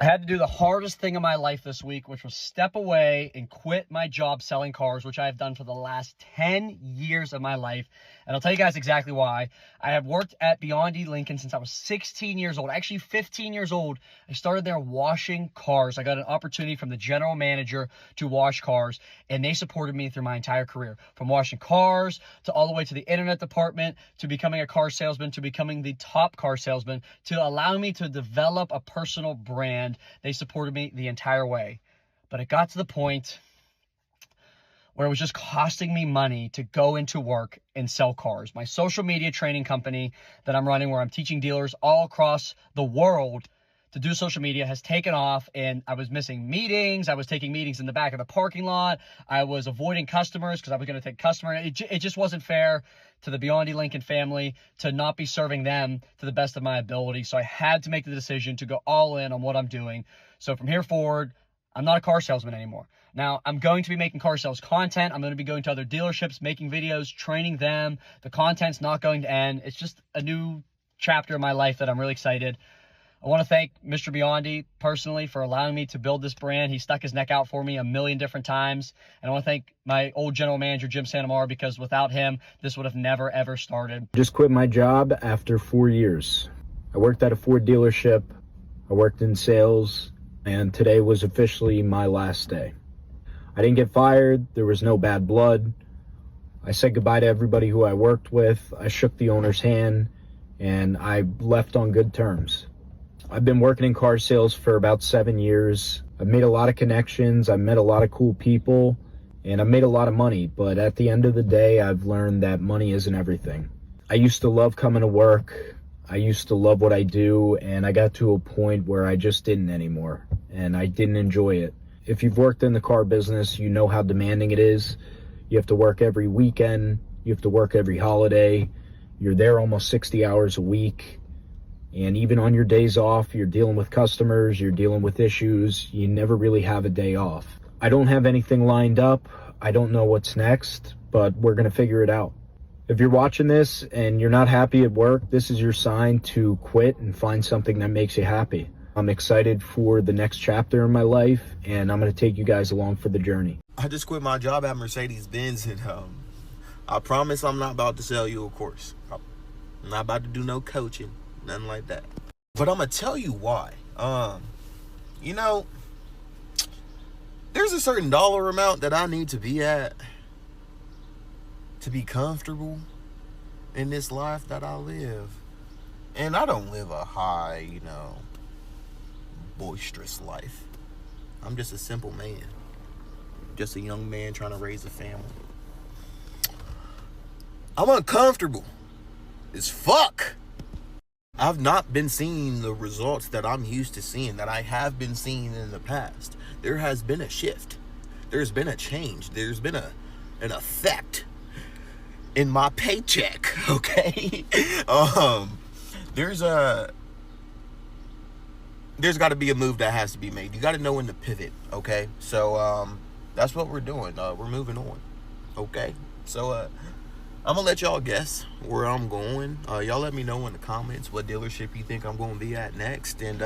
I had to do the hardest thing of my life this week, which was step away and quit my job selling cars, which I have done for the last 10 years of my life. And I'll tell you guys exactly why. I have worked at Beyond Lincoln since I was 16 years old, actually 15 years old. I started there washing cars. I got an opportunity from the general manager to wash cars, and they supported me through my entire career, from washing cars to all the way to the internet department, to becoming a car salesman, to becoming the top car salesman, to allowing me to develop a personal brand. They supported me the entire way. But it got to the point where it was just costing me money to go into work and sell cars. My social media training company that I'm running, where I'm teaching dealers all across the world to do social media, has taken off, and I was missing meetings. I was taking meetings in the back of the parking lot. I was avoiding customers because I was going to take customer. It just wasn't fair to the Beyond Lincoln family to not be serving them to the best of my ability. So I had to make the decision to go all in on what I'm doing. So from here forward, I'm not a car salesman anymore. Now, I'm going to be making car sales content. I'm going to be going to other dealerships, making videos, training them. The content's not going to end. It's just a new chapter in my life that I'm really excited. I want to thank Mr. Biondi personally for allowing me to build this brand. He stuck his neck out for me a million different times. And I want to thank my old general manager, Jim Santamar, because without him, this would have never, ever started. Just quit my job after 4 years. I worked at a Ford dealership. I worked in sales, and today was officially my last day. I didn't get fired. There was no bad blood. I said goodbye to everybody who I worked with. I shook the owner's hand, and I left on good terms. I've been working in car sales for about 7 years. I've made a lot of connections. I've met a lot of cool people, and I've made a lot of money. But at the end of the day, I've learned that money isn't everything. I used to love coming to work. I used to love what I do, and I got to a point where I just didn't anymore, and I didn't enjoy it. If you've worked in the car business, you know how demanding it is. You have to work every weekend. You have to work every holiday. You're there almost 60 hours a week. And even on your days off, you're dealing with customers, you're dealing with issues. You never really have a day off. I don't have anything lined up. I don't know what's next, but we're going to figure it out. If you're watching this and you're not happy at work, this is your sign to quit and find something that makes you happy. I'm excited for the next chapter in my life, and I'm going to take you guys along for the journey. I just quit my job at Mercedes-Benz, and I promise I'm not about to sell you a course. I'm not about to do no coaching, nothing like that. But I'm going to tell you why. You know, there's a certain dollar amount that I need to be at to be comfortable in this life that I live. And I don't live a high, boisterous life. I'm just a simple man, just a young man trying to raise a family. I'm uncomfortable as fuck. I've not been seeing the results that I'm used to seeing, that I have been seeing in the past. There has been a shift. There's been a change. There's been an effect in my paycheck, okay? There's got to be a move that has to be made. You got to know when to pivot, okay? So that's what we're doing. We're moving on, okay? So I'm gonna let y'all guess where I'm going. Y'all let me know in the comments what dealership you think I'm gonna be at next. And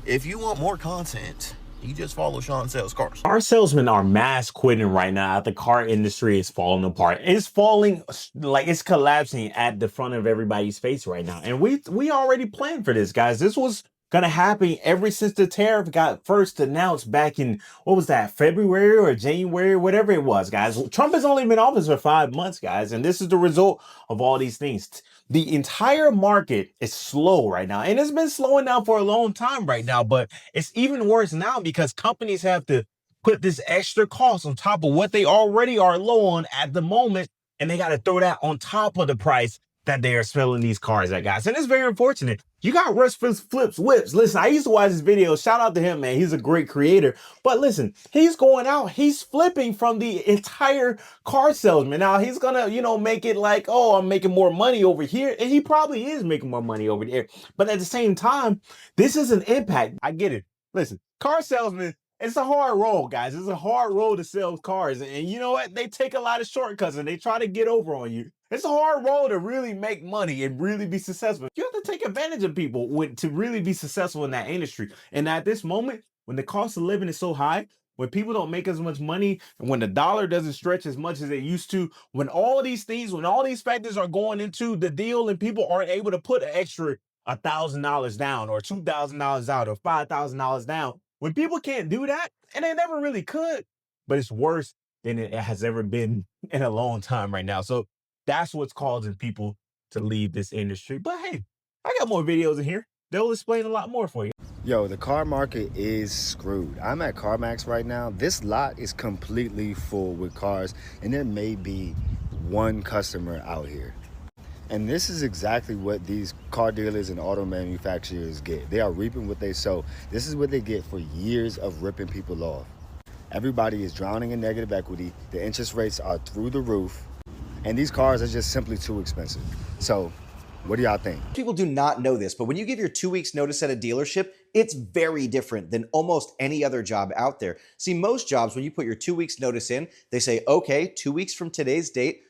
if you want more content, you just follow Sean Sells Cars. Our salesmen are mass quitting right now. The car industry is falling apart. It's falling, like it's collapsing at the front of everybody's face right now. And we already planned for this, guys. This was gonna happen ever since the tariff got first announced back in, what was that, February or January, whatever it was, guys. Trump has only been in office for 5 months, guys, and this is the result of all these things. The entire market is slow right now, and it's been slowing down for a long time right now, but it's even worse now because companies have to put this extra cost on top of what they already are low on at the moment, and they got to throw that on top of the price that they are selling these cars at, guys. And it's very unfortunate. You got Russ Flips Whips. Listen, I used to watch his videos. Shout out to him, man. He's a great creator. But listen, he's going out. He's flipping from the entire car salesman. Now, he's going to, make it like, oh, I'm making more money over here. And he probably is making more money over there. But at the same time, this is an impact. I get it. Listen, car salesman, it's a hard role, guys. It's a hard role to sell cars. And you know what? They take a lot of shortcuts and they try to get over on you. It's a hard role to really make money and really be successful. You have to take advantage of people to really be successful in that industry. And at this moment, when the cost of living is so high, when people don't make as much money, and when the dollar doesn't stretch as much as it used to, when all these things, when all these factors are going into the deal and people aren't able to put an extra $1,000 down or $2,000 out or $5,000 down, when people can't do that, and they never really could, but it's worse than it has ever been in a long time right now. So that's what's causing people to leave this industry. But hey, I got more videos in here. They'll explain a lot more for you. Yo, the car market is screwed. I'm at CarMax right now. This lot is completely full with cars, and there may be one customer out here. And this is exactly what these car dealers and auto manufacturers get. They are reaping what they sow. This is what they get for years of ripping people off. Everybody is drowning in negative equity. The interest rates are through the roof. And these cars are just simply too expensive. So what do y'all think? People do not know this, but when you give your 2 weeks notice at a dealership, it's very different than almost any other job out there. See, most jobs, when you put your 2 weeks notice in, they say, okay, 2 weeks from today's date,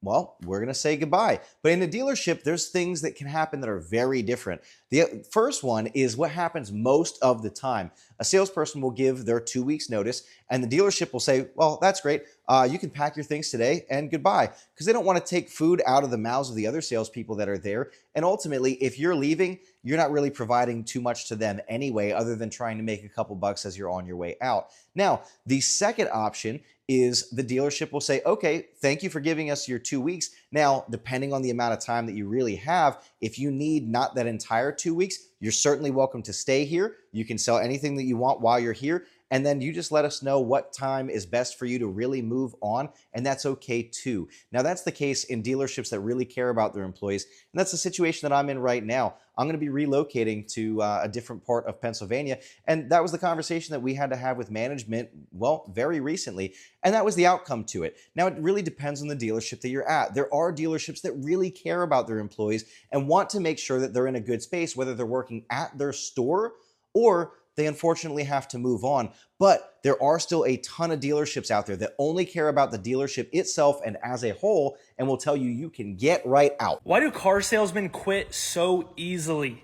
well, we're going to say goodbye. But in a dealership, there's things that can happen that are very different. The first one is what happens most of the time. A salesperson will give their 2 weeks notice and the dealership will say, well, that's great. You can pack your things today and goodbye, because they don't want to take food out of the mouths of the other salespeople that are there. And ultimately, if you're leaving, you're not really providing too much to them anyway, other than trying to make a couple bucks as you're on your way out. Now, the second option is the dealership will say, okay, thank you for giving us your 2 weeks. Now, depending on the amount of time that you really have, if you need not that entire 2 weeks, you're certainly welcome to stay here. You can sell anything that you want while you're here. And then you just let us know what time is best for you to really move on. And that's okay too. Now, that's the case in dealerships that really care about their employees. And that's the situation that I'm in right now. I'm going to be relocating to a different part of Pennsylvania. And that was the conversation that we had to have with management, well, very recently. And that was the outcome to it. Now, it really depends on the dealership that you're at. There are dealerships that really care about their employees and want to make sure that they're in a good space, whether they're working at their store or they unfortunately have to move on. But there are still a ton of dealerships out there that only care about the dealership itself and as a whole, and will tell you you can get right out. Why do car salesmen quit so easily?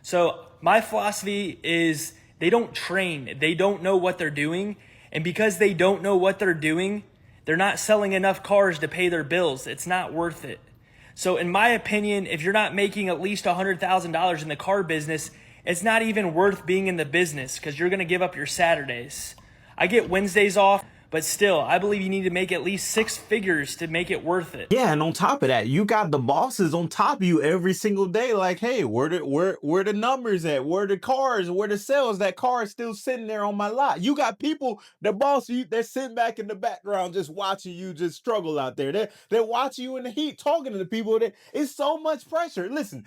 So my philosophy is they don't train. They don't know what they're doing. And because they don't know what they're doing, they're not selling enough cars to pay their bills. It's not worth it. So in my opinion, if you're not making at least $100,000 in the car business, it's not even worth being in the business, because you're going to give up your Saturdays. I get Wednesdays off, but still, I believe you need to make at least 6 figures to make it worth it. Yeah, and on top of that, you got the bosses on top of you every single day. Like, hey, where the numbers at? Where the cars? Where the sales? That car is still sitting there on my lot. You got people that boss you. They're sitting back in the background just watching you just struggle out there. They're watching you in the heat, talking to the people. It's so much pressure. Listen,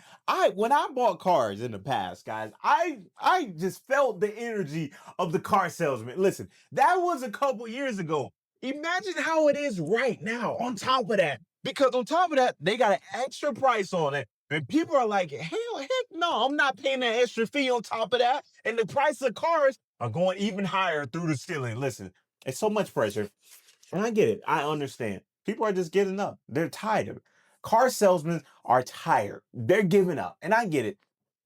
when I bought cars in the past, guys, I just felt the energy of the car salesman. Listen, that was a couple years ago. Imagine how it is right now on top of that. Because on top of that, they got an extra price on it. And people are like, heck no, I'm not paying that extra fee on top of that. And the price of cars are going even higher through the ceiling. Listen, it's so much pressure. And I get it. I understand. People are just getting up. They're tired of it. Car salesmen are tired. They're giving up. And I get it.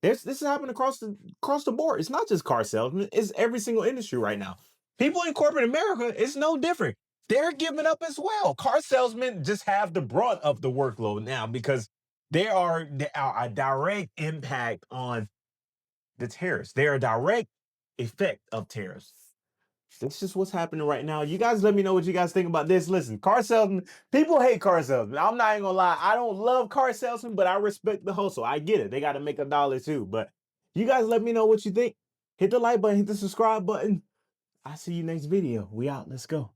This is happening across the board. It's not just car salesmen. It's every single industry right now. People in corporate America, it's no different. They're giving up as well. Car salesmen just have the brunt of the workload now because they are a direct impact on the tariffs. They're a direct effect of tariffs. That's just what's happening right now. You guys let me know what you guys think about this. Listen, car salesmen, people hate car salesmen. I'm not even gonna lie. I don't love car salesmen, but I respect the hustle. I get it. They got to make $1 too. But you guys let me know what you think. Hit the like button, hit the subscribe button. I'll see you next video. We out. Let's go.